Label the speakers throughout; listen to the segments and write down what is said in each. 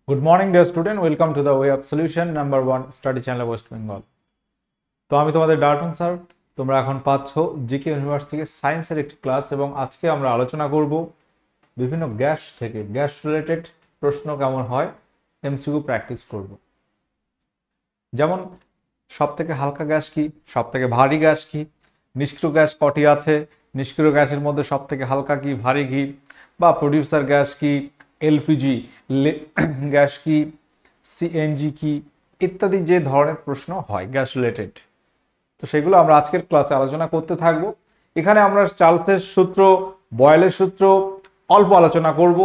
Speaker 1: Good morning, dear student. Welcome to the Way of Solution #1 study channel West Bengal. তো আমি তোমাদের Dalton sir. তোমরা এখন পাচ্ছ জিকে ইউনিভার্স থেকে সায়েন্সের একটি ক্লাস এবং আজকে আমরা আলোচনা করব বিভিন্ন গ্যাস থেকে গ্যাস রিলেটেড প্রশ্ন কেমন হয় এমসিকিউ প্র্যাকটিস করব। যেমন সবথেকে হালকা গ্যাস কি, সবথেকে ভারী গ্যাস কি, নিষ্ক্রিয় গ্যাস কটি আছে, নিষ্ক্রিয় গ্যাসের মধ্যে সবথেকে হালকা কি ভারী কি, বা প্রডিউসার গ্যাস কি, এলপিজি গ্যাস কি, সিএনজি কি, ইত্যাদি যে ধরনের প্রশ্ন হয় গ্যাস রিলেটেড, তো সেগুলো আমরা আজকের ক্লাসে আলোচনা করতে থাকব। এখানে আমরা চার্লসের সূত্র, বয়েলের সূত্র অল্প আলোচনা করব।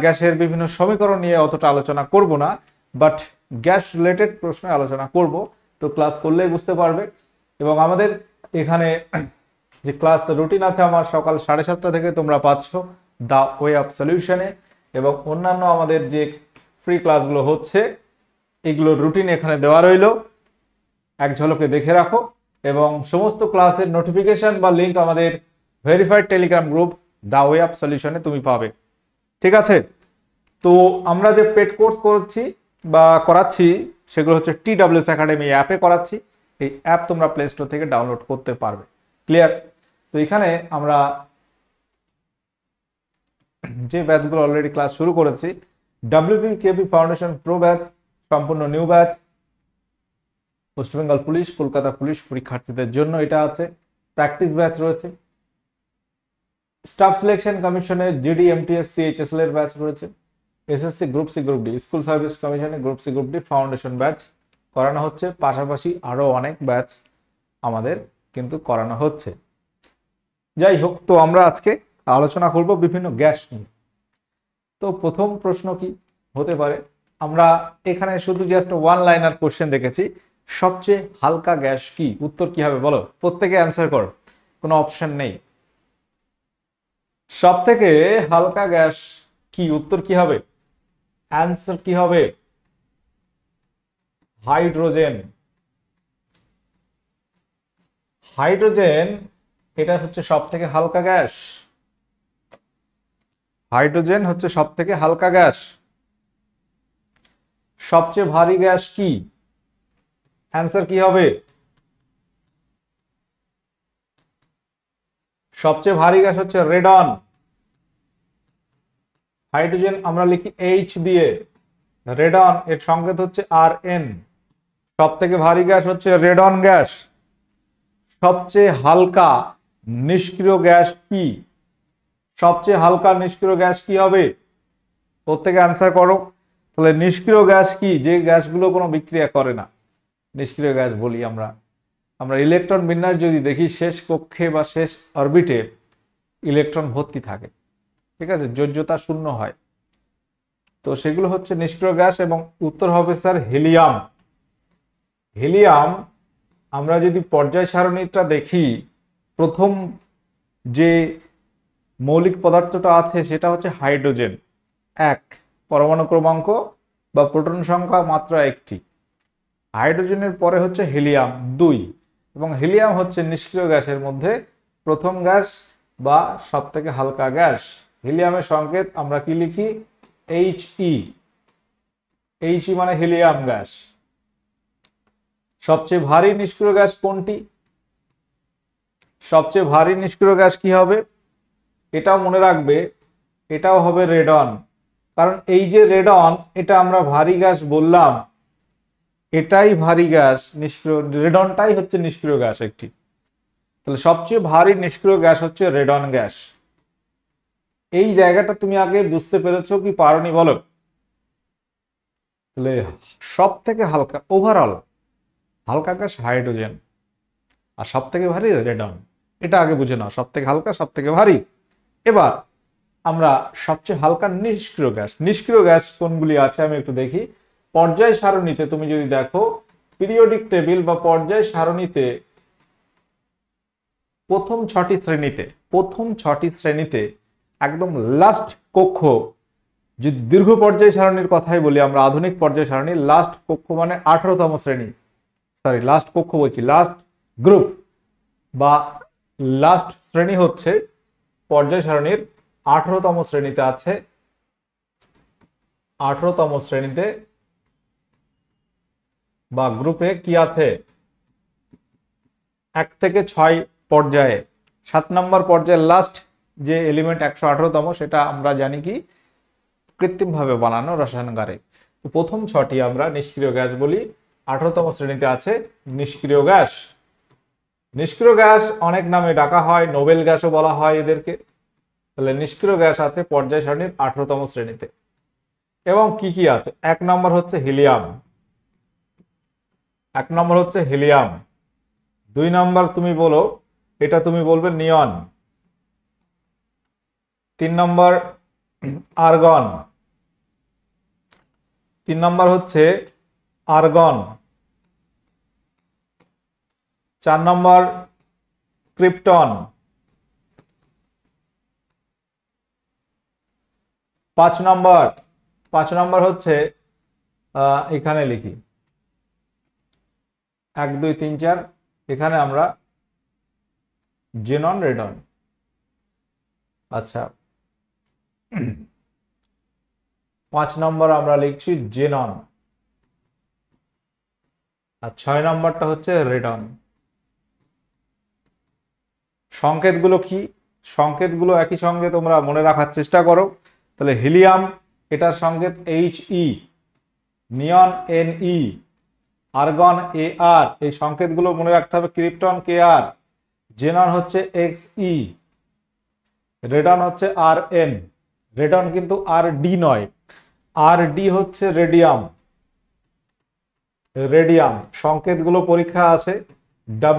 Speaker 1: গ্যাসের বিভিন্ন সমীকরণ নিয়ে অতটা আলোচনা করব না, বাট গ্যাস রিলেটেড প্রশ্ন আলোচনা করব। তো ক্লাস করলেই বুঝতে পারবে। এবং আমাদের এখানে যে ক্লাস রুটিন আছে আমার সকাল 7:30 থেকে তোমরা পাচ্ছ দ্য ওয়ে অফ সলিউশনে, এবং অন্যান্য আমাদের যে ফ্রি ক্লাসগুলো হচ্ছে এগুলোর রুটিন এখানে দেওয়া রইল, এক ঝলকে দেখে রাখো। এবং সমস্ত ক্লাসের নোটিফিকেশন বা লিঙ্ক আমাদের verified Telegram group the way of সলিউশনে তুমি পাবে। ঠিক আছে, তো আমরা যে পেড কোর্স করছি বা করাচ্ছি সেগুলো হচ্ছে TWS একাডেমি অ্যাপে করাচ্ছি। এই অ্যাপ তোমরা প্লে স্টোর থেকে ডাউনলোড করতে পারবে। ক্লিয়ার? তো এখানে আমরা যে ব্যাচগুলো অলরেডি ক্লাস শুরু করেছি, WPKP ফাউন্ডেশন প্রো ব্যাচ সম্পূর্ণ new batch, West Bengal police, Kolkata police পরীক্ষার্থীদের জন্য এটা আছে। প্র্যাকটিস ব্যাচ রয়েছে, স্টাফ সিলেকশন কমিশনের জিডি, MTS, CHSL এর ব্যাচ রয়েছে, SSC group C, group D, school service কমিশনের group C, group D foundation batch করানো হচ্ছে। পাশাপাশি আরো অনেক ব্যাচ আমাদের কিন্তু করানো হচ্ছে। যাই হোক, তো আমরা আজকে আলোচনা করব বিভিন্ন গ্যাস নিয়ে। তো প্রথম প্রশ্ন কি হতে পারে, আমরা এখানে শুধু জাস্ট ওয়ান লাইনার কোশ্চেন দেখেছি, সবচেয়ে হালকা গ্যাস কি, উত্তর কি হবে বলো, প্রত্যেকে অ্যান্সার করো, কোনো অপশন নেই। সবথেকে হালকা গ্যাস কি, উত্তর কি হবে, অ্যান্সার কি হবে, হাইড্রোজেন। হাইড্রোজেন এটা হচ্ছে সবথেকে হালকা গ্যাস। হাইড্রোজেন হচ্ছে সবথেকে হালকা গ্যাস। সবচেয়ে ভারী গ্যাস কি, অ্যান্সার কি হবে, সবচেয়ে ভারী গ্যাস হচ্ছে রেডন। হাইড্রোজেন আমরা লিখি H দিয়ে, রেডন এর সংকেত হচ্ছে Rn। সবথেকে ভারী গ্যাস হচ্ছে রেডন গ্যাস। সবচেয়ে হালকা নিষ্ক্রিয় গ্যাস কি, সবচেয়ে হালকা নিষ্ক্রিয় গ্যাস কি হবে, প্রত্যেকে অ্যান্সার করো। তাহলে নিষ্ক্রিয় গ্যাস কি, যে গ্যাসগুলো কোনো বিক্রিয়া করে না, নিষ্ক্রিয় গ্যাস বলি আমরা। আমরা ইলেকট্রন বিন্যাস যদি দেখি, শেষ কক্ষে বা শেষ অরবিটে ইলেকট্রন ভর্তি থাকে, ঠিক আছে, যোজ্যতা শূন্য হয়, তো সেগুলো হচ্ছে নিষ্ক্রিয় গ্যাস। এবং উত্তর হবে স্যার হিলিয়াম। হিলিয়াম আমরা যদি পর্যায় সারণীটা দেখি, প্রথম যে মৌলিক পদার্থটা আছে সেটা হচ্ছে হাইড্রোজেন, 1 পরমাণু ক্রমাঙ্ক বা প্রোটন সংখ্যা মাত্র একটি। হাইড্রোজেনের পরে হচ্ছে হিলিয়াম 2, এবং হিলিয়াম হচ্ছে নিষ্ক্রিয় গ্যাসের মধ্যে প্রথম গ্যাস বা সবথেকে হালকা গ্যাস। হিলিয়ামের সংকেত আমরা কি লিখি, He। He মানে হিলিয়াম গ্যাস। সবচেয়ে ভারী নিষ্ক্রিয় গ্যাস কোনটি, সবচেয়ে ভারী নিষ্ক্রিয় গ্যাস কি হবে, এটাও মনে রাখবে, এটাও হবে রেডন। কারণ এই যে রেডন, এটা আমরা ভারী গ্যাস বললাম, এটাই ভারী গ্যাস, নিষ্ক্রিয় রেডনটাই হচ্ছে নিষ্ক্রিয় গ্যাস একটি। তাহলে সবচেয়ে ভারী নিষ্ক্রিয় গ্যাস হচ্ছে রেডন গ্যাস। এই জায়গাটা তুমি আগে বুঝতে পেরেছো কি পারোনি বলো? তাহলে সব থেকে হালকা ওভারঅল হালকা গ্যাস হাইড্রোজেন, আর সব থেকে ভারী রেডন। এটা আগে বুঝে নাও, সব থেকে হালকা সব থেকে ভারী। এবার আমরা সবচেয়ে হালকা নিষ্ক্রিয় গ্যাস, নিষ্ক্রিয় গ্যাস কোনগুলি আছে আমি একটু দেখি। পর্যায় সারণীতে তুমি যদি দেখো, পিরিয়ডিক টেবিল বা পর্যায় সারণীতে প্রথম 6টি শ্রেণীতে একদম লাস্ট কক্ষ, যদি দীর্ঘ পর্যায় সারণীর কথাই বলি আমরা, আধুনিক পর্যায় সারণী, লাস্ট কক্ষ মানে 18তম শ্রেণী, সরি লাস্ট কক্ষ বলছি, লাস্ট গ্রুপ বা লাস্ট শ্রেণী হচ্ছে পর্যায় সারণীর 18তম শ্রেণীতে আছে 18তম শ্রেণীতে বা গ্রুপে কি আছে 1 থেকে 6 পর্যায়ে 7 নম্বর পর্যায়ের লাস্ট যে এলিমেন্ট 118তম সেটা আমরা জানি কি কৃত্রিমভাবে বানানো রসায়নাগারে। তো প্রথম 6টি আমরা নিষ্ক্রিয় গ্যাস বলি। 18তম শ্রেণীতে আছে নিষ্ক্রিয় গ্যাস। নিষ্ক্রিয় গ্যাস অনেক নামে ডাকা হয়, নোবেল গ্যাসও বলা হয় এদেরকে। তাহলে নিষ্ক্রিয় গ্যাস আছে পর্যায় সারণীর 18তম শ্রেণীতে। এবং কি কি আছে? 1 নম্বর হচ্ছে হিলিয়াম। 1 নম্বর হচ্ছে হিলিয়াম। 2 নম্বর তুমি বলো, এটা তুমি বলবে নিয়ন। 3 নম্বর আর্গন। 3 নম্বর হচ্ছে আর্গন। 4 নম্বর ক্রিপ্টন। 5 নম্বর হচ্ছে এখানে লিখি 1 2 3 4, এখানে আমরা জেনন রেডন। আচ্ছা 5 নম্বর আমরা লিখছি জেনন। আর 6 নম্বরটা হচ্ছে রেডন। সংকেতগুলো কি? সংকেতগুলো একই সঙ্গে তোমরা মনে রাখার চেষ্টা করো। তাহলে হিলিয়াম, এটার সংকেত He, neon Ne, argon Ar, এই সংকেতগুলো মনে রাখতে হবে। ক্রিপ্টন Kr, জেনন হচ্ছে Xe, রেডন হচ্ছে Rn। রেডন কিন্তু Rd নয়, Rd হচ্ছে রেডিয়াম। রেডিয়াম সংকেতগুলো পরীক্ষা আছে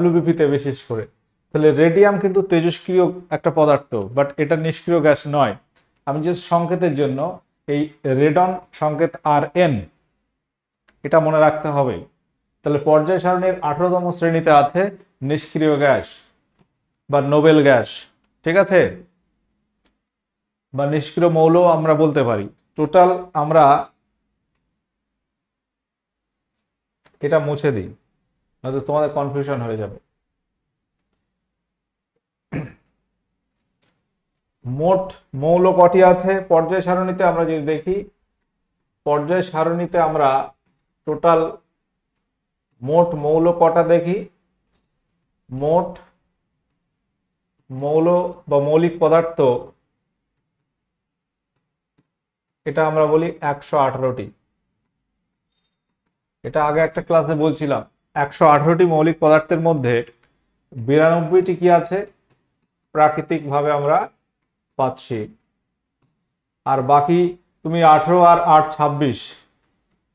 Speaker 1: WBP তে বিশেষ করে। তাহলে রেডিয়াম কিন্তু তেজস্ক্রিয় একটা পদার্থ, বাট এটা নিষ্ক্রিয় গ্যাস নয়। আমি জাস্ট সংকেতের জন্য এই রেডন সংকেত Rn এটা মনে রাখতে হবে। তাহলে পর্যায় সারণীর 18তম শ্রেণীতে আছে নিষ্ক্রিয় গ্যাস বা নোবেল গ্যাস, ঠিক আছে, বা নিষ্ক্রিয় মৌল আমরা বলতে পারি। টোটাল আমরা এটা মুছে দিই, নয়তো তোমাদের কনফিউশন হয়ে যাবে। মোট মৌল কটি আছে পর্যায় সারণীতে? আমরা যদি দেখি পর্যায় সারণীতে আমরা টোটাল মোট মৌল কটা দেখি। মোট মৌল বা মৌলিক পদার্থ এটা আমরা বলি 118টি। এটা আগে একটা ক্লাসে বলছিলাম 118টি মৌলিক পদার্থের মধ্যে 92টি কি আছে প্রাকৃতিক ভাবে আমরা পাচ্ছি। আর বাকি তুমি 18 আর 8 26,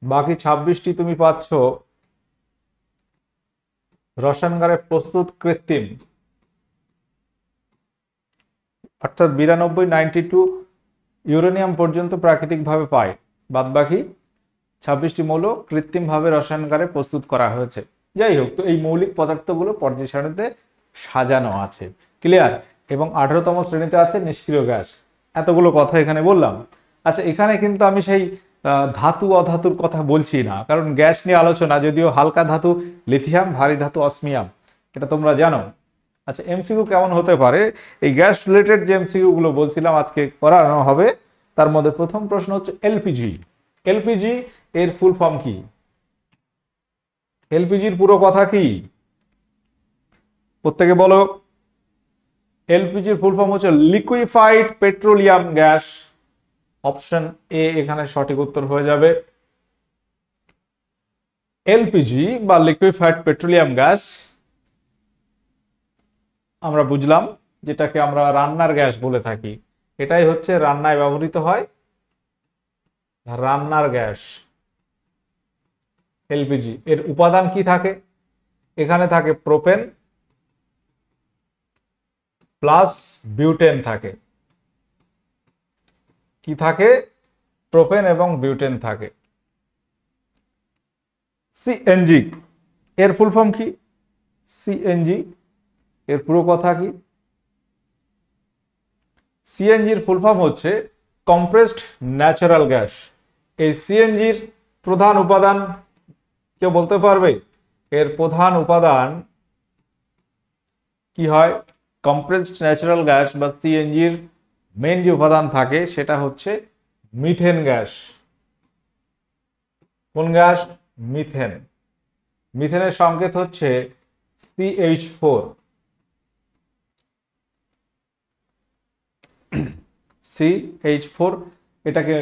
Speaker 1: বাকি 26টি তুমি পাচ্ছ রসায়নাগারে প্রস্তুত কৃত্রিম, অর্থাৎ 92 92 ইউরেনিয়াম পর্যন্ত প্রাকৃতিক ভাবে পায়। বাদ বাকি 26টি মৌল কৃত্রিম ভাবে রসায়নাগারে প্রস্তুত করা হয়েছে। যাই হোক, তো এই মৌলিক পদার্থগুলো পর্যায় সারণীতে সাজানো আছে, ক্লিয়ার। এবং 18তম শ্রেণীতে আছে নিষ্ক্রিয় গ্যাস। এতগুলো কথা এখানে বললাম। আচ্ছা, এখানে কিন্তু আমি সেই ধাতু অধাতুর কথা বলছি না, কারণ গ্যাস নিয়ে আলোচনা, যদিও হালকা ধাতু লিথিয়াম, ভারী ধাতু অসমিয়াম, এটা তোমরা জানো। আচ্ছা, এমসিকিউ কেমন হতে পারে? এই গ্যাস রিলেটেড যে এমসিকিউ গুলো বলছিলাম আজকে করানো হবে, তার মধ্যে প্রথম প্রশ্ন হচ্ছে এলপিজি। এলপিজি এর ফুল ফর্ম কি? এলপিজির পুরো কথা কি প্রত্যেকে বলো। এলপিজির ফুল ফর্ম হচ্ছে liquefied petroleum gas. Option A এখানে সঠিক উত্তর হয়ে যাবে। এলপিজি বা লিকুইফাইড পেট্রোলিয়াম গ্যাস আমরা বুঝলাম, যেটাকে আমরা রান্নার গ্যাস বলে থাকি। এটাই হচ্ছে রান্নায় ব্যবহৃত হয়, রান্নার গ্যাস এলপিজি। এর উপাদান কি থাকে? এখানে থাকে প্রোপেন প্লাস বিউটেন থাকে। কি থাকে? প্রোপেন এবং বিউটেন থাকে। সিএনজি এর ফুল ফর্ম কি? সিএনজি এর পুরো কথা কি? সিএনজির ফুল ফর্ম হচ্ছে কম্প্রেসড ন্যাচারাল গ্যাস। এই সিএনজির প্রধান উপাদান কেউ বলতে পারবে? এর প্রধান উপাদান কি হয়? কম্প্রেসড ন্যাচারাল গ্যাস বা সিএনজির মেইন যে উপাদান থাকে সেটা হচ্ছে মিথেন গ্যাস। কোন গ্যাস? মিথেন। মিথেনের সংকেত হচ্ছে CH4। CH4 এটাকে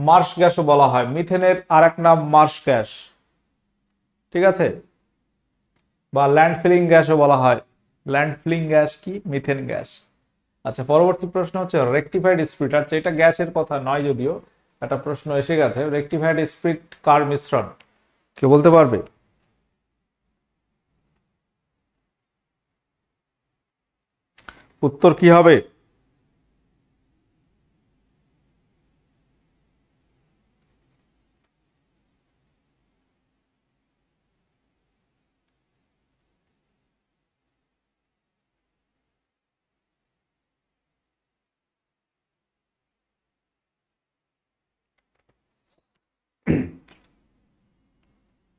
Speaker 1: মার্শ গ্যাসও বলা হয়। মিথেনের আরেক নাম মার্শ গ্যাস, ঠিক আছে, বা ল্যান্ডফিলিং গ্যাসও বলা হয়। ল্যান্ডফিলিং গ্যাস কি? Methane gas. আচ্ছা, পরবর্তী প্রশ্ন হচ্ছে রেকটিফাইড স্পিরিট। আচ্ছা, এটা গ্যাসের কথা নয়, যদিও একটা প্রশ্ন এসে গেছে। রেকটিফাইড স্পিরিট কার মিশ্রণ? কেউ বলতে পারবে? উত্তর কি হবে?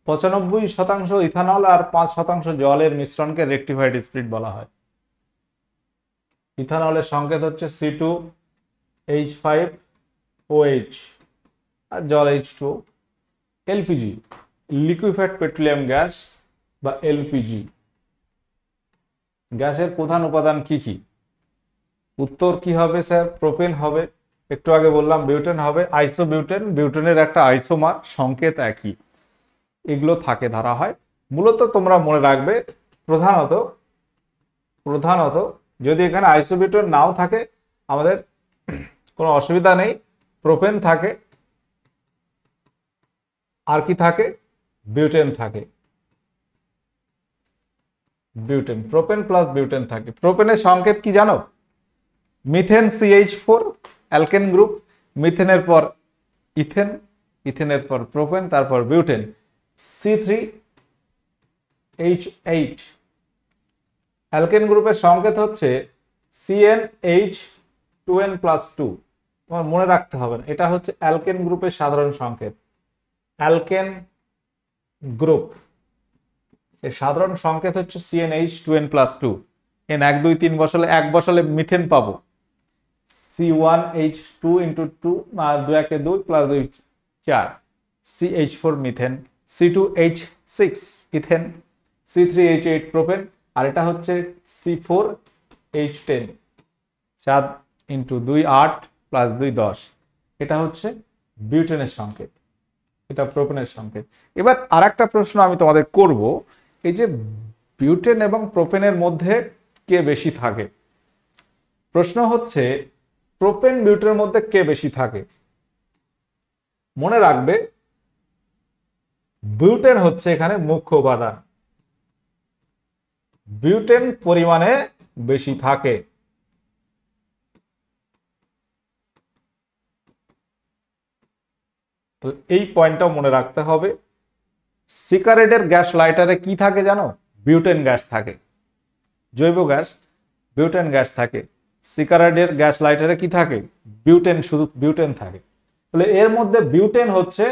Speaker 1: পঁচানব্বই শতাংশ ইথানল আর 5% জলের মিশ্রণকে রেকটিফাইড স্পিরিট বলা হয়। ইথানলের সংকেত হচ্ছে C2H5OH আর জল H2O। LPG, liquefied petroleum gas বা এলপিজি, গ্যাসের প্রধান উপাদান কি কি? উত্তর কি হবে স্যার? প্রোপেন হবে। একটু আগে বললাম বিউটেন হবে, আইসোবিউটেন, বিউটেনের একটা আইসোমার, সংকেত একই। এগুলো থাকে ধরা হয়। মূলত তোমরা মনে রাখবে প্রধানত প্রধানত যদি এখানে আইসোবিউটেন নাও থাকে আমাদের কোনো অসুবিধা নেই। প্রোপেন থাকে, আর কি থাকে? বিউটেন থাকে। বিউটেন, প্রোপেন প্লাস বিউটেন থাকে। প্রোপেনের সংকেত কি জানো? Methane CH4, alkane group. মিথেনের পর ইথেন, ইথেনের পর প্রোপেন, তারপর বিউটেন C3H8। অ্যালকেন গ্রুপের সংকেত হচ্ছে CnH2n+2। তোমার মনে রাখতে হবে না, এটা হচ্ছে অ্যালকেন গ্রুপের সাধারণ সংকেত। অ্যালকেন গ্রুপ এর সাধারণ সংকেত হচ্ছে CnH2n+2। n 1 2 3 বসালে 1 বসালে মিথেন পাবো C1H2 2 1 2 plus 2 4 CH4 methane, C2H6 ethane, C3H8 propane, আর এটা হচ্ছে C4H10 7 × 2 8 প্লাস 2 10। এটা হচ্ছে বিউটেনের সংকেত, এটা প্রোপেনের সংকেত। এবার আরেকটা প্রশ্ন আমি তোমাদের করব, এই যে বিউটেন এবং প্রোপেনের মধ্যে কে বেশি থাকে? প্রশ্ন হচ্ছে প্রোপেন বিউটেনের মধ্যে কে বেশি থাকে? মনে রাখবে বিউটেন হচ্ছে এখানে মুখ্য উপাদান, বিউটেন পরিমাণে বেশি থাকে। তো এই পয়েন্টটাও মনে রাখতে হবে। সিগারেটের গ্যাস লাইটারে কি থাকে জানো? বিউটেন গ্যাস থাকে, জৈব গ্যাস বিউটেন গ্যাস থাকে। সিগারেটের গ্যাস লাইটারে কি থাকে? বিউটেন, শুধু বিউটেন থাকে। তাহলে এর মধ্যে বিউটেন হচ্ছে,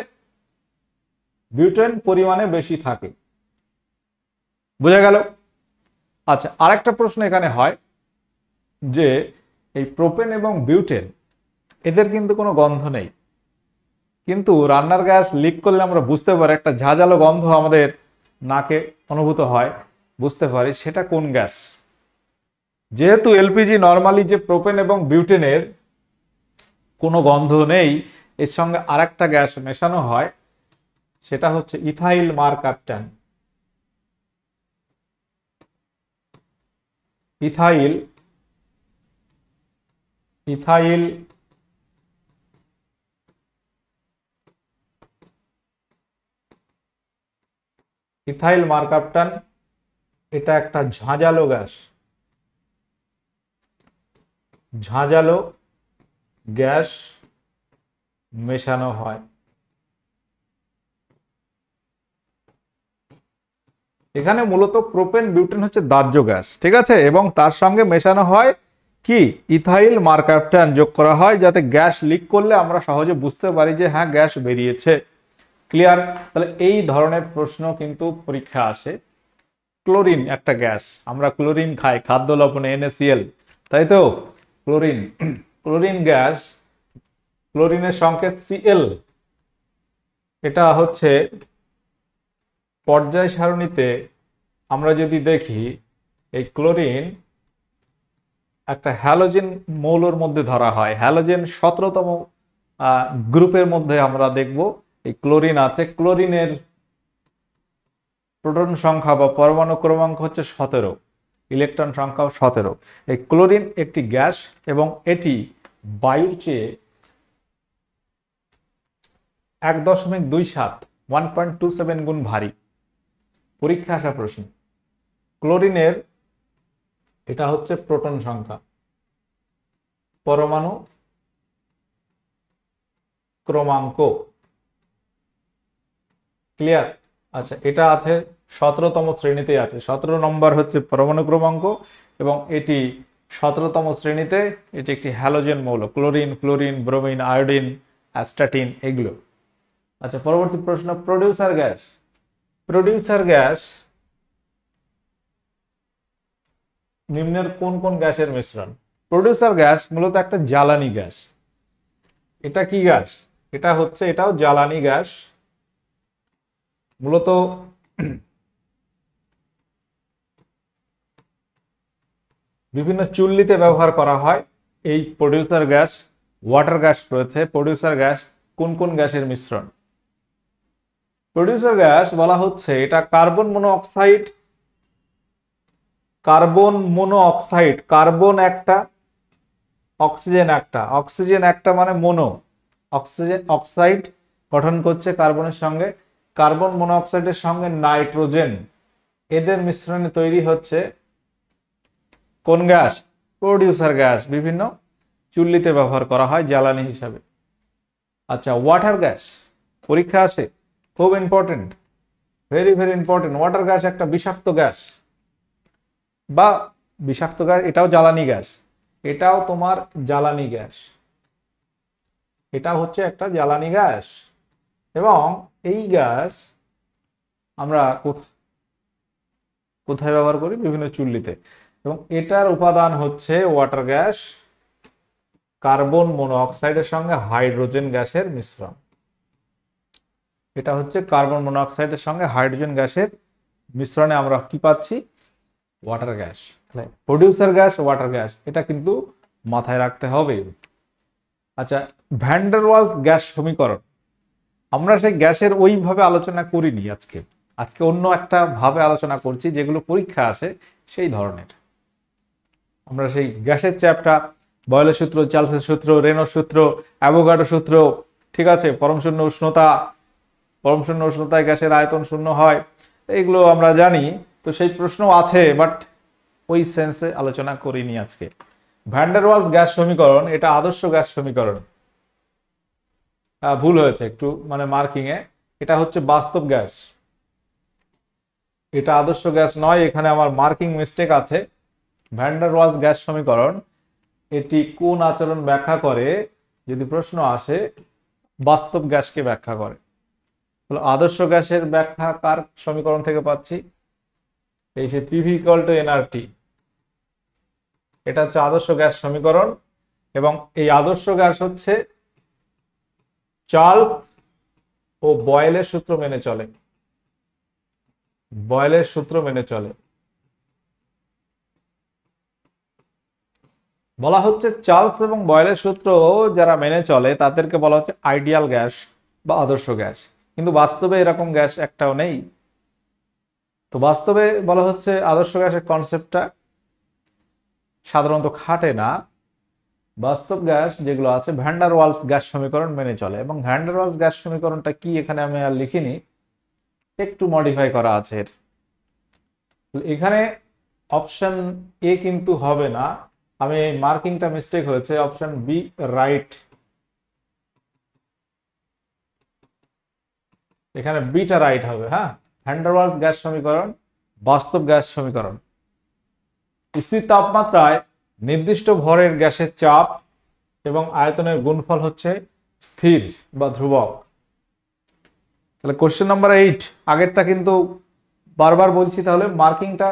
Speaker 1: বিউটেন পরিমাণে বেশি থাকে। বোঝা গেল? আচ্ছা, আরেকটা প্রশ্ন এখানে হয় যে এই প্রোপেন এবং বিউটেন এদের কিন্তু কোনো গন্ধ নেই, কিন্তু রান্নার গ্যাস লিক করলে আমরা বুঝতে পারি, একটা ঝাঁঝালো গন্ধ আমাদের নাকে অনুভূত হয়, বুঝতে পারি সেটা কোন গ্যাস। যেহেতু এলপিজি নরমালি যে প্রোপেন এবং বিউটেনের কোনো গন্ধ নেই, এর সঙ্গে আরেকটা গ্যাস মেশানো হয়, সেটা হচ্ছে ইথাইল মারকাপটান। ইথাইল ইথাইল ইথাইল মারকাপটান এটা একটা ঝাঁঝালো গ্যাস, ঝাঁঝালো গ্যাস মেশানো হয়। এখানে মূলত প্রোপেন বিউটেন হচ্ছে দাহ্য গ্যাস, ঠিক আছে, এবং তার সঙ্গে মেশানো হয় কি? ইথাইল মারকাপটান যোগ করা হয়, যাতে গ্যাস লিক করলে আমরা সহজে বুঝতে পারি যে হ্যাঁ গ্যাস বেরিয়েছে। ক্লিয়ার? তাহলে এই ধরনের প্রশ্ন কিন্তু পরীক্ষা আসে। ক্লোরিন একটা গ্যাস, আমরা ক্লোরিন খাই খাদ্য লবণে NaCl, তাই তো? ক্লোরিন, ক্লোরিন গ্যাস, ক্লোরিনের সংকেত Cl। এটা হচ্ছে পর্যায় সারণীতে আমরা যদি দেখি এই ক্লোরিন একটা হ্যালোজেন মৌলের মধ্যে ধরা হয়, হ্যালোজেন 17তম গ্রুপের মধ্যে আমরা দেখব এই ক্লোরিন আছে। ক্লোরিনের প্রোটন সংখ্যা বা পরমাণু ক্রমাঙ্ক হচ্ছে 17, ইলেকট্রন সংখ্যা 17। এই ক্লোরিন একটি গ্যাস এবং এটি বায়ুর চেয়ে 1.27 1.27 গুণ ভারী। পরীক্ষা আসা প্রশ্ন, ক্লোরিনের এটা হচ্ছে প্রোটন সংখ্যা, পরমাণু ক্রমাঙ্ক, ক্লিয়ার? আচ্ছা, এটা আছে 17তম শ্রেণীতে আছে, 17 নম্বর হচ্ছে পরমাণু ক্রমাঙ্ক এবং এটি 17তম শ্রেণীতে। এটি একটি হ্যালোজেন মৌল, chlorine, fluorine, bromine, iodine, astatine এগুলো। আচ্ছা, পরবর্তী প্রশ্ন, প্রোডিউসার গ্যাস। প্রোডিউসার গ্যাস নিম্নের কোন কোন গ্যাসের মিশ্রণ? প্রোডিউসার গ্যাস মূলত একটা জ্বালানি গ্যাস। এটা কি গ্যাস? এটা হচ্ছে, এটাও জ্বালানি গ্যাস। মূলত বিভিন্ন চুল্লিতে ব্যবহার করা হয় এই প্রোডিউসার গ্যাস। ওয়াটার গ্যাস রয়েছে। প্রোডিউসার গ্যাস কোন কোন গ্যাসের মিশ্রণ? প্রোডিউসার গ্যাস বলা হচ্ছে এটা কার্বন মনোঅক্সাইড, কার্বন একটা, অক্সিজেন একটা। অক্সিজেন একটা মানে মোনো, অক্সিজেন অক্সাইড গঠন করছে কার্বনের সঙ্গে, কার্বন মনোঅক্সাইডের সঙ্গে নাইট্রোজেন, এদের মিশ্রণে তৈরি হচ্ছে কোন গ্যাস? Producer gas. বিভিন্ন চুল্লিতে ব্যবহার করা হয় জ্বালানি হিসাবে। আচ্ছা, ওয়াটার গ্যাস পরীক্ষা আছে, খুব important, very very important. Water gas একটা বিষাক্ত গ্যাস বা বিষাক্ত গ্যাস, এটাও জ্বালানি গ্যাস, এটাও তোমার জ্বালানি গ্যাস, এটা হচ্ছে একটা জ্বালানি গ্যাস। এবং এই গ্যাস আমরা কোথায় ব্যবহার করি? বিভিন্ন চুল্লিতে। এবং এটার উপাদান হচ্ছে ওয়াটার গ্যাস, কার্বন মনোঅক্সাইডের সঙ্গে হাইড্রোজেন গ্যাসের মিশ্রণ। এটা হচ্ছে কার্বন মনোঅক্সাইডের সঙ্গে হাইড্রোজেন গ্যাসের মিশ্রণে আমরা কি পাচ্ছি? Water gas. Producer gas, water gas, এটা কিন্তু মাথায় রাখতে হবে। আচ্ছা, ভ্যান ডার ওয়ালস গ্যাস সমীকরণ, আমরা সেই গ্যাসের ওইভাবে আলোচনা করিনি আজকে, অন্য একটা ভাবে আলোচনা করছি, যেগুলো পরীক্ষা আসে সেই ধরনের। আমরা সেই গ্যাসের চ্যাপ্টার, বয়লের সূত্র, চার্লসের সূত্র, রেনোর সূত্র, অ্যাভোগাড্রো সূত্র, ঠিক আছে, পরম শূন্য উষ্ণতায় গ্যাসের আয়তন শূন্য হয়, এইগুলো আমরা জানি। তো সেই প্রশ্ন আছে, বাট ওই সেন্সে আলোচনা করিনি আজকে। ভ্যান ডার ওয়ালস গ্যাস সমীকরণ, এটা আদর্শ গ্যাস সমীকরণ। ভুল হয়েছে একটু, মানে মার্কিং এ, এটা হচ্ছে বাস্তব গ্যাস, এটা আদর্শ গ্যাস নয়, এখানে আমার মার্কিং মিস্টেক আছে। ভ্যান ডার ওয়ালস গ্যাস সমীকরণ এটি কোন আচরণ ব্যাখ্যা করে? যদি প্রশ্ন আসে, বাস্তব গ্যাসকে ব্যাখ্যা করে। আদর্শ গ্যাসের ব্যাখ্যা কার সমীকরণ থেকে পাচ্ছি? এই যে পিভি ইকুয়াল টু এনআরটি, এটা হচ্ছে আদর্শ গ্যাস সমীকরণ। এবং এই আদর্শ গ্যাস হচ্ছে চার্লস ও বয়েলের সূত্র মেনে চলে, বয়েলের সূত্র মেনে চলে। বলা হচ্ছে চার্লস এবং বয়েলের সূত্র যারা মেনে চলে তাদেরকে বলা হচ্ছে আইডিয়াল গ্যাস বা আদর্শ গ্যাস। কিন্তু বাস্তবে এরকম গ্যাস একটাও নেই। তো বাস্তবে বলা হচ্ছে আদর্শ গ্যাসের কনসেপ্টটা সাধারণত খাটে না। বাস্তব গ্যাস যেগুলো আছে ভ্যান ডার ওয়ালস গ্যাস সমীকরণ মেনে চলে। এবং ভ্যান ডার ওয়ালস গ্যাস সমীকরণটা কি এখানে আমি আর লিখিনি, একটু মডিফাই করা আছে। এখানে অপশন এ কিন্তু হবে না, আমি মার্কিংটা মিস্টেক হয়েছে, অপশন বি রাইট, এখানে বিটা রাইট হবে। হ্যাঁ, ভ্যান ডার ওয়ালস গ্যাস সমীকরণ বাস্তব গ্যাস সমীকরণ। স্থির তাপমাত্রায় নির্দিষ্ট ভরের গ্যাসের চাপ এবং আয়তনের গুণফল হচ্ছে স্থির বা ধ্রুবক। তাহলে কোশ্চেন নাম্বার 8, আগেরটা কিন্তু বারবার বলছি, তাহলে মার্কিংটা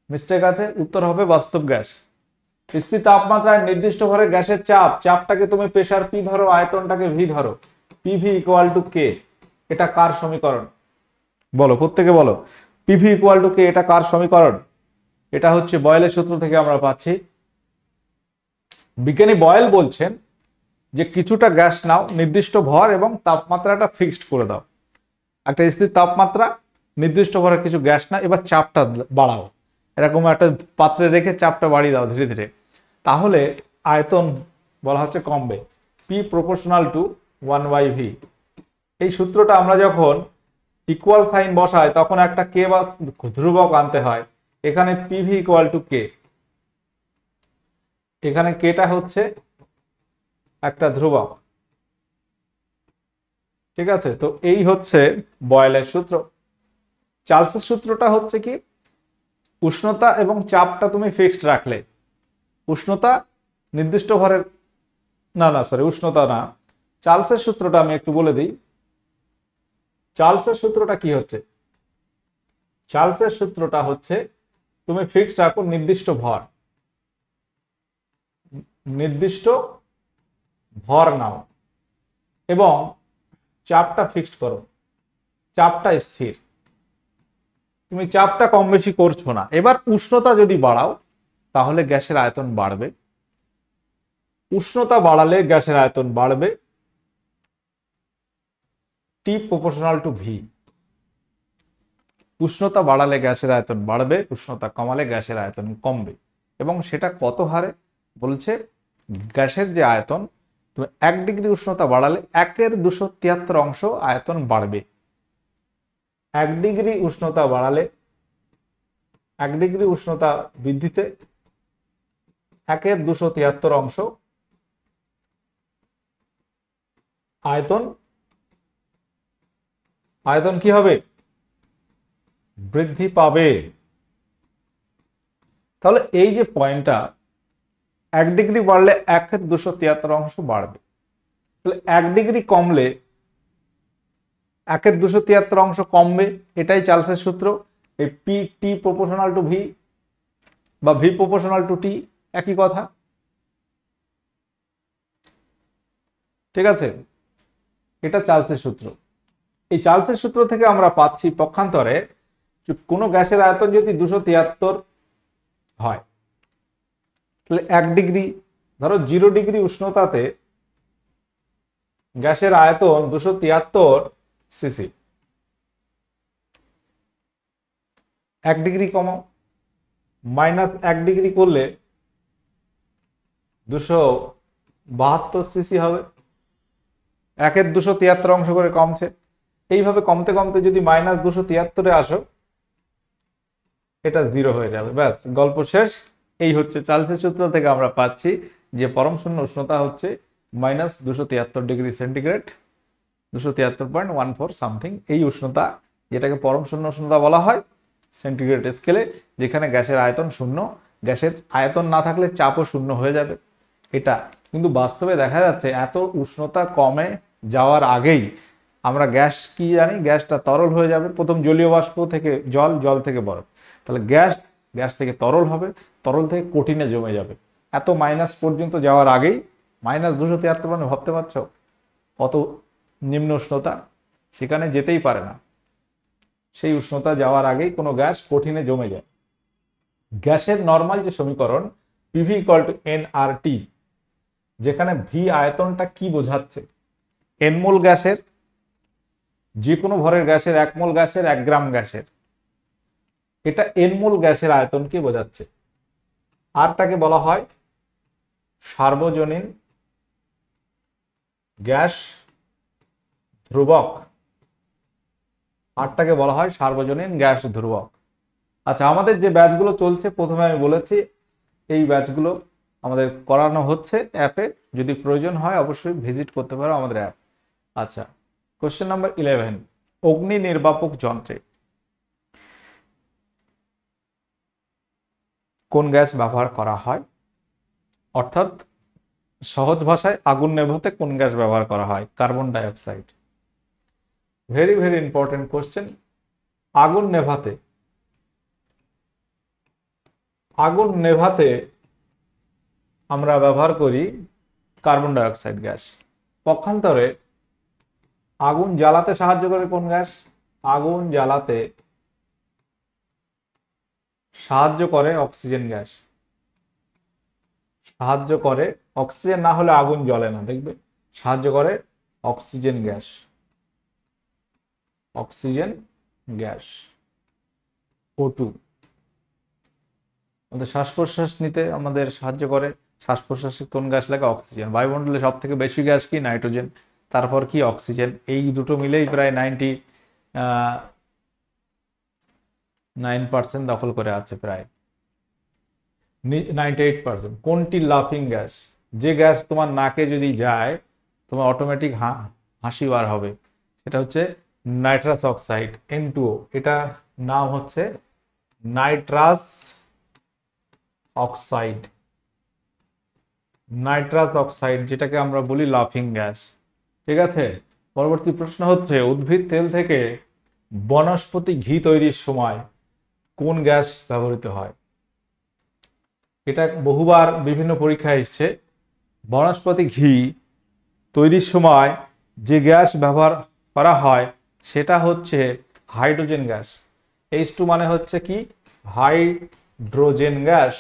Speaker 1: মিস্টেক আছে, উত্তর হবে বাস্তব গ্যাস। স্থির তাপমাত্রায় নির্দিষ্ট ভরের গ্যাসের চাপ, চাপটাকে তুমি প্রেসার পি ধরো, আয়তনটাকে ভি ধরো, পিভি ইকুয়াল টু কে। এটা কার সমীকরণ? বলো, প্রত্যেকে বলো। পিভি ইকুয়াল টু কে, এটা কার সমীকরণ? এটা হচ্ছে বয়েলের সূত্র থেকে আমরা পাচ্ছি। বিজ্ঞানী বয়েল বলছেন যে কিছুটা গ্যাস নাও, নির্দিষ্ট ভর এবং তাপমাত্রাটা ফিক্সড করে দাও। একটা স্থির তাপমাত্রা, নির্দিষ্ট ভরের কিছু গ্যাস না, এবার চাপটা বাড়াও, এরকম একটা পাত্রে রেখে চাপটা বাড়িয়ে দাও ধীরে ধীরে, তাহলে আয়তন বলা হচ্ছে কমবে। P proportional to 1/v। এই সূত্রটা আমরা যখন ইকুয়াল সাইন বসাই তখন একটা কে বা ধ্রুবক আনতে হয়। এখানে পিভি ইকুয়াল টু কে, এখানে কেটা হচ্ছে একটা ধ্রুবক। ঠিক আছে, তো এই হচ্ছে বয়েলের সূত্র। চার্লসের সূত্রটা হচ্ছে কি, উষ্ণতা এবং চাপটা তুমি ফিক্সড রাখলে, উষ্ণতা নির্দিষ্ট ভরের, সরি উষ্ণতা না, চার্লসের সূত্রটা আমি একটু বলে দিই। চার্লসের সূত্রটা কি হচ্ছে? চার্লসের সূত্রটা হচ্ছে তুমি ফিক্সড রাখো নির্দিষ্ট ভর, নির্দিষ্ট ভর নাও এবং চাপটা ফিক্সড করো, চাপটা স্থির। তুমি চাপটা কম বেশি করছো না। এবার উষ্ণতা যদি বাড়াও তাহলে গ্যাসের আয়তন বাড়বে, উষ্ণতা বাড়ালে গ্যাসের আয়তন বাড়বে। টি প্রপোর্শনাল টু ভি। উষ্ণতা বাড়ালে গ্যাসের আয়তন বাড়বে, উষ্ণতা কমালে গ্যাসের আয়তন কমবে। এবং সেটা কত হারে বলছে? গ্যাসের যে আয়তন, তুমি 1 ডিগ্রি উষ্ণতা বাড়ালে 1/273 অংশ আয়তন বাড়বে। 1 ডিগ্রি উষ্ণতা বাড়ালে, 1 ডিগ্রি উষ্ণতা বৃদ্ধিতে 1/273 অংশ আয়তন, আয়তন কি হবে? বৃদ্ধি পাবে। তাহলে এই যে পয়েন্টটা, 1 ডিগ্রি বাড়লে 1/273 অংশ বাড়বে। তাহলে 1 ডিগ্রি কমলে 1/273 অংশ কমবে, এটাই চার্লসের সূত্র। এই P T proportional to V বা ভি প্রপোর্শনাল টু টি, একই কথা। ঠিক আছে, এটা চার্লসের সূত্র। এই চার্লসের সূত্র থেকে আমরা পাচ্ছি পক্ষান্তরে কোনো গ্যাসের আয়তন যদি 273 হয়, তাহলে 1 ডিগ্রি, ধরো 0 ডিগ্রি উষ্ণতাতে গ্যাসের আয়তন 273 সিসি। 1 ডিগ্রি কমাও, -1 ডিগ্রি করলে 272 সিসি হবে। 1/273 অংশ করে কমছে। এইভাবে কমতে কমতে যদি -273-এ আসো, এটা 0 হয়ে যাবে, ব্যাস গল্প শেষ। এই হচ্ছে চার্লসের সূত্র থেকে আমরা পাচ্ছি যে পরম শূন্য উষ্ণতা হচ্ছে -273 ডিগ্রি সেন্টিগ্রেড, 273.14 সামথিং। এই উষ্ণতা, যেটাকে পরম শূন্য উষ্ণতা বলা হয় সেন্টিগ্রেড স্কেলে, যেখানে গ্যাসের আয়তন শূন্য। গ্যাসের আয়তন না থাকলে চাপও শূন্য হয়ে যাবে। এটা কিন্তু বাস্তবে দেখা যাচ্ছে এত উষ্ণতা কমে যাওয়ার আগেই আমরা গ্যাস কি জানি, গ্যাসটা তরল হয়ে যাবে। প্রথম জলীয় বাষ্প থেকে জল, জল থেকে বরফ, তাহলে গ্যাস, গ্যাস থেকে তরল হবে, তরল থেকে কঠিনে জমে যাবে। এত মাইনাস পর্যন্ত যাওয়ার আগেই, -273 মানে ভাবতে পারছো কত নিম্ন উষ্ণতা, সেখানে যেতেই পারে না। সেই উষ্ণতা যাওয়ার আগেই কোনো গ্যাস কঠিনে জমে যায়। গ্যাসের নর্মাল যে সমীকরণ পিভি ইকুয়াল টু এনআরটি, যেখানে ভি আয়তনটা কি বোঝাচ্ছে? এন মোল গ্যাসের, যে কোনো ভরের গ্যাসের, 1 মোল গ্যাসের, 1 গ্রাম গ্যাসের, এটা এন মোল গ্যাসের আয়তনকে বোঝাচ্ছে। আরটাকে বলা হয় সার্বজনীন গ্যাস ধ্রুবক। আরটাকে বলা হয় সার্বজনীন গ্যাস ধ্রুবক। আচ্ছা, আমাদের যে ব্যাচগুলো চলছে, প্রথমে আমি বলেছি এই ব্যাচগুলো আমাদের করানো হচ্ছে অ্যাপে। যদি প্রয়োজন হয় অবশ্যই ভিজিট করতে পারো আমাদের অ্যাপ। আচ্ছা, কোশ্চেন নাম্বার 11, অগ্নি নির্বাপক যন্ত্রে কোন গ্যাস ব্যবহার করা হয়? অর্থাৎ সহজ ভাষায় আগুন নেভাতে কোন গ্যাস ব্যবহার করা হয়? Carbon dioxide. Very very important question. আগুন নেভাতে, আগুন নেভাতে আমরা ব্যবহার করি কার্বন ডাই অক্সাইড গ্যাস। পক্ষান্তরে আগুন জ্বালাতে সাহায্য করে কোন গ্যাস? আগুন জ্বালাতে সাহায্য করে অক্সিজেন গ্যাস। সাহায্য করে, অক্সিজেন না হলে আগুন জ্বলে না, দেখবে সাহায্য করে oxygen gas. Oxygen gas O2 আমাদের শ্বাস প্রশ্বাস নিতে আমাদের সাহায্য করে। শ্বাস প্রশ্বাসে কোন গ্যাস লাগে? অক্সিজেন। বায়ুমণ্ডলে সব থেকে বেশি গ্যাস কি? নাইট্রোজেন। তারপর কি? অক্সিজেন। এই দুটো মিলেই প্রায় 99% দখল করে আছে, প্রায় 98%। কোনটি লাফিং গ্যাস? যে গ্যাস তোমার নাকে যদি যায় তোমার অটোমেটিক হাসি বার হবে, সেটা হচ্ছে নাইট্রাস অক্সাইড, N2O। এটা নাম হচ্ছে নাইট্রাস অক্সাইড। নাইট্রাস অক্সাইড, যেটাকে আমরা বলি লাফিং গ্যাস। ঠিক আছে। পরবর্তী প্রশ্ন হচ্ছে, উদ্ভিদ তেল থেকে বনস্পতি ঘি তৈরির সময় কোন গ্যাস ব্যবহৃত হয়? এটা বহুবার বিভিন্ন পরীক্ষায় এসছে। বনস্পতি ঘি তৈরির সময় যে গ্যাস ব্যবহার করা হয় সেটা হচ্ছে হাইড্রোজেন গ্যাস। H2 মানে হচ্ছে কি? Hydrogen gas.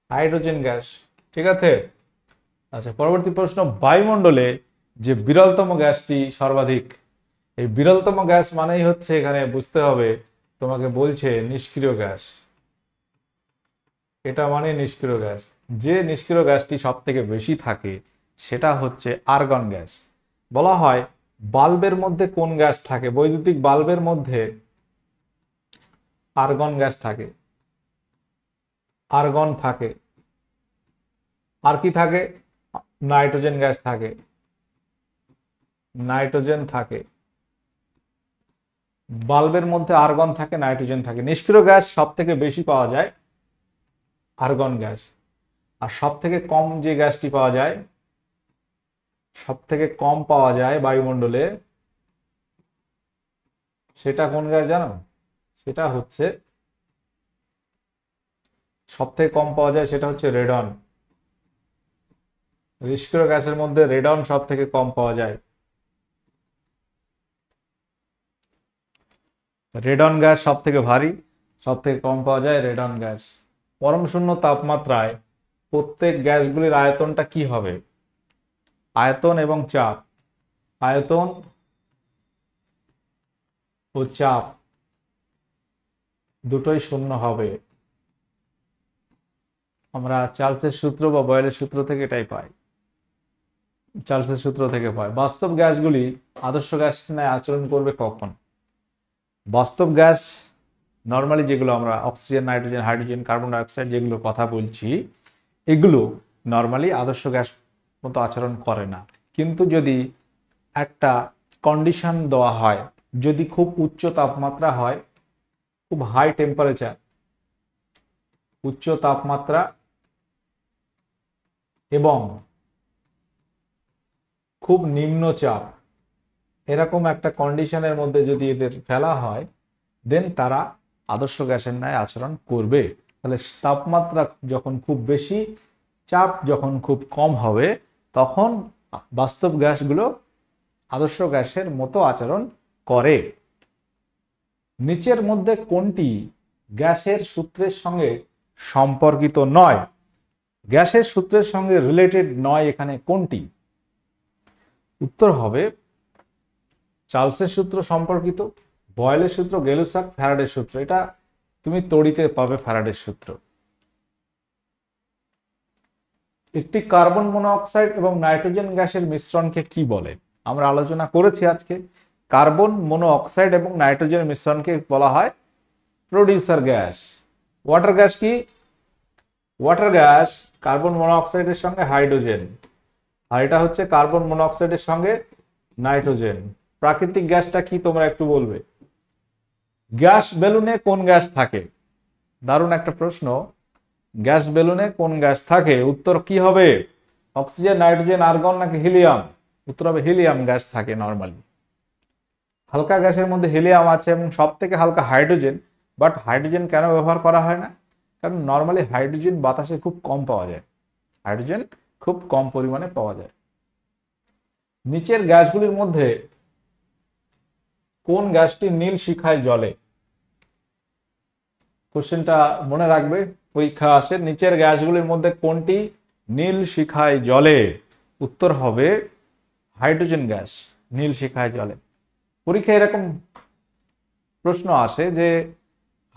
Speaker 1: Hydrogen gas. ঠিক আছে। আচ্ছা, পরবর্তী প্রশ্ন, বায়ুমণ্ডলে যে বিরলতম গ্যাসটি সর্বাধিক, এই বিরলতম গ্যাস মানেই হচ্ছে, এখানে বুঝতে হবে তোমাকে, বলছে নিষ্ক্রিয় গ্যাস। এটা মানে নিষ্ক্রিয় গ্যাস। যে নিষ্ক্রিয় গ্যাসটি সব থেকে বেশি থাকে সেটা হচ্ছে আর্গন গ্যাস। বলা হয় বাল্বের মধ্যে কোন গ্যাস থাকে? বৈদ্যুতিক বাল্বের মধ্যে আর্গন গ্যাস থাকে। আর্গন থাকে। আর কি থাকে? নাইট্রোজেন গ্যাস থাকে। নাইট্রোজেন থাকে। বাল্বের মধ্যে আর্গন থাকে, নাইট্রোজেন থাকে। নিষ্ক্রিয় গ্যাস সব থেকে বেশি পাওয়া যায় আর্গন গ্যাস। আর সব থেকে কম যে গ্যাসটি পাওয়া যায়, সব থেকে কম পাওয়া যায় বায়ুমণ্ডলে, সেটা কোন গ্যাস জানো? সেটা হচ্ছে, সব থেকে কম পাওয়া যায় সেটা হচ্ছে রেডন। নিষ্ক্রিয় গ্যাসের মধ্যে রেডন সব থেকে কম পাওয়া যায়। রেডন গ্যাস সব থেকে ভারী, সব থেকে কম পাওয়া যায় রেডন গ্যাস। পরম শূন্য তাপমাত্রায় প্রত্যেক গ্যাসগুলির আয়তনটা কি হবে? আয়তন এবং চাপ। আয়তন ও চাপ দুটোই শূন্য হবে। আমরা চার্লসের সূত্র বা বয়েলের সূত্র থেকে এটাই পাই। চার্লসের সূত্র থেকে পাই। বাস্তব গ্যাসগুলি আদর্শ গ্যাসের ন্যায় আচরণ করবে কখন? বাস্তব গ্যাস নর্মালি যেগুলো আমরা oxygen, nitrogen, hydrogen, carbon dioxide যেগুলো কথা বলছি, এগুলো নর্মালি আদর্শ গ্যাস মতো আচরণ করে না। কিন্তু যদি একটা কন্ডিশন দেওয়া হয়, যদি খুব উচ্চ তাপমাত্রা হয়, খুব হাই টেম্পারেচার, উচ্চ তাপমাত্রা এবং খুব নিম্ন চাপ, এরকম একটা কন্ডিশনের মধ্যে যদি এদের ফেলা হয়, দেন তারা আদর্শ গ্যাসের ন্যায় আচরণ করবে। তাহলে তাপমাত্রা যখন খুব বেশি, চাপ যখন খুব কম হবে, তখন বাস্তব গ্যাসগুলো আদর্শ গ্যাসের মতো আচরণ করে। নিচের মধ্যে কোনটি গ্যাসের সূত্রের সঙ্গে সম্পর্কিত নয়? গ্যাসের সূত্রের সঙ্গে রিলেটেড নয় এখানে কোনটি? উত্তর হবে চার্লসের সূত্র সম্পর্কিত, বয়েলের সূত্র, গেলুসাক, ফ্যারাডের সূত্র। এটা তুমি তড়িতে পাবে ফ্যারাডের সূত্র। একটি কার্বন মনোঅক্সাইড এবং নাইট্রোজেন গ্যাসের মিশ্রণকে কি বলে? আমরা আলোচনা করেছি আজকে। কার্বন মনোঅক্সাইড এবং নাইট্রোজেনের মিশ্রণকে বলা হয় প্রোডিউসার গ্যাস। ওয়াটার গ্যাস কি? ওয়াটার গ্যাস কার্বন মনোঅক্সাইডের সঙ্গে হাইড্রোজেন, আর এটা হচ্ছে কার্বন মনোঅক্সাইডের সঙ্গে নাইট্রোজেন। প্রাকৃতিক গ্যাসটা কি তোমরা একটু বলবে? গ্যাস বেলুনে কোন গ্যাস থাকে? দারুণ একটা প্রশ্ন। গ্যাস বেলুনে কোন গ্যাস থাকে? উত্তর কি হবে? অক্সিজেন, নাইট্রোজেন, আর্গন নাকি হিলিয়াম? উত্তর হবে হিলিয়াম গ্যাস থাকে নর্মালি। হালকা গ্যাসের মধ্যে হিলিয়াম আছে এবং সব থেকে হালকা হাইড্রোজেন। বাট হাইড্রোজেন কেন ব্যবহার করা হয় না? কারণ নর্মালি হাইড্রোজেন বাতাসে খুব কম পাওয়া যায়। হাইড্রোজেন খুব কম পরিমাণে পাওয়া যায়। নিচের গ্যাসগুলির মধ্যে কোন গ্যাসটি নীল শিখায় জ্বলে? কোশ্চেনটা মনে রাখবে, পরীক্ষা আসে। নিচের গ্যাসগুলির মধ্যে কোনটি নীল শিখায় জ্বলে? উত্তর হবে হাইড্রোজেন গ্যাস নীল শিখায় জ্বলে। পরীক্ষায় এরকম প্রশ্ন আসে যে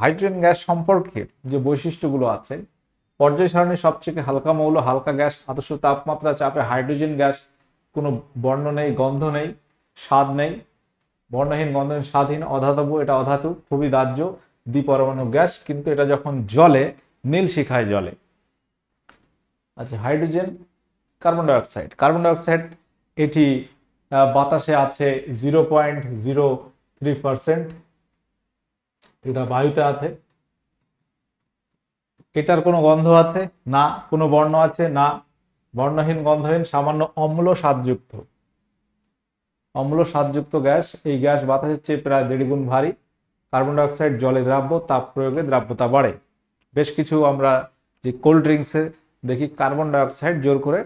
Speaker 1: হাইড্রোজেন গ্যাস সম্পর্কে যে বৈশিষ্ট্যগুলো আছে, পর্যায় সারণীর সবচেয়ে হালকা মৌল, হালকা গ্যাস, আদর্শ তাপমাত্রা চাপে হাইড্রোজেন গ্যাস, কোনো বর্ণ নেই, গন্ধ নেই, স্বাদ নেই, বর্ণহীন, গন্ধহীন, স্বাদহীন, অধাতব, এটা অধাতু, খুবই দাহ্য, দ্বিপরমাণু গ্যাস, কিন্তু এটা যখন জ্বলে নীল শিখায় জ্বলে। আচ্ছা, hydrogen, carbon dioxide. Carbon dioxide এটি বাতাসে আছে 0.03%, এটা বায়ুতে আছে। এটার কোনো গন্ধ আছে না, কোনো বর্ণ আছে না, বর্ণহীন, গন্ধহীন, সামান্য অম্ল স্বাদযুক্ত। অম্ল স্বাদযুক্ত গ্যাস। এই গ্যাস বাতাসের চেয়ে প্রায় 1.5 গুণ ভারী। কার্বন ডাইঅক্সাইড জলে দ্রাব্য, তাপ প্রয়োগে দ্রাব্যতা বাড়ে। বেশ কিছু আমরা যে কোল্ড ড্রিঙ্কসে দেখি কার্বন ডাইঅক্সাইড জোর করে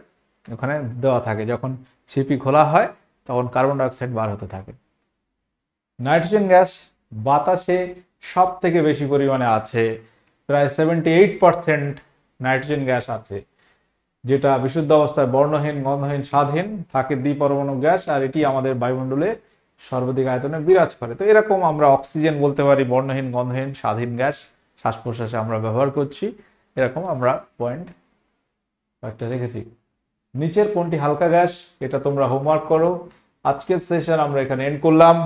Speaker 1: ওখানে দেওয়া থাকে, যখন ছিপি খোলা হয় তখন কার্বন ডাইঅক্সাইড বার হতে থাকে। নাইট্রোজেন গ্যাস বাতাসে সব থেকে বেশি পরিমাণে আছে, প্রায় 78% নাইট্রোজেন গ্যাস আছে, যেটা বিশুদ্ধ অবস্থায় বর্ণহীন, গন্ধহীন, স্বাদহীন থাকে, দ্বিপরমাণু গ্যাস, আর এটি আমাদের বায়ুমণ্ডলে সর্বাধিক আয়তনে বিরাজ করে। তো এরকম আমরা অক্সিজেন বলতে পারি বর্ণহীন, গন্ধহীন, স্বাদহীন গ্যাস, শ্বাস প্রশ্বাসে আমরা ব্যবহার করছি, এরকম আমরা পয়েন্ট একটা রেখেছি। নিচের কোনটি হালকা গ্যাস? এটা তোমরা হোমওয়ার্ক করো। আজকের সেশন আমরা এখানে এন্ড করলাম।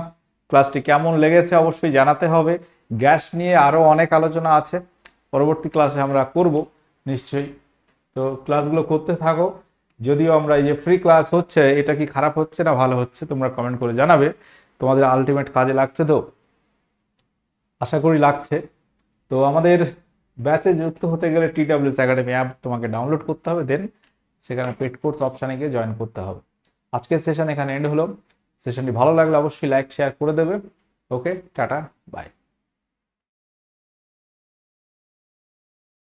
Speaker 1: ক্লাসটি কেমন লেগেছে অবশ্যই জানাতে হবে। গ্যাস নিয়ে আরো অনেক আলোচনা আছে, পরবর্তী ক্লাসে আমরা করব নিশ্চয়ই। তো ক্লাসগুলো করতে থাকো। যদিও আমরা এই যে ফ্রি ক্লাস হচ্ছে, এটা কি খারাপ হচ্ছে না ভালো হচ্ছে, তোমরা কমেন্ট করে জানাবে। তোমাদের আলটিমেট কাজে লাগছে তো? আশা করি লাগছে। তো আমাদের ব্যাচে যুক্ত হতে গেলে TWS একাডেমি অ্যাপ তোমাকে ডাউনলোড করতে হবে, দেন সেখানে পেড কোর্স অপশানে গিয়ে জয়েন করতে হবে। আজকের সেশন এখানে এন্ড হলো। সেশনটি ভালো লাগলে অবশ্যই লাইক শেয়ার করে দেবে। ওকে, টাটা, বাই।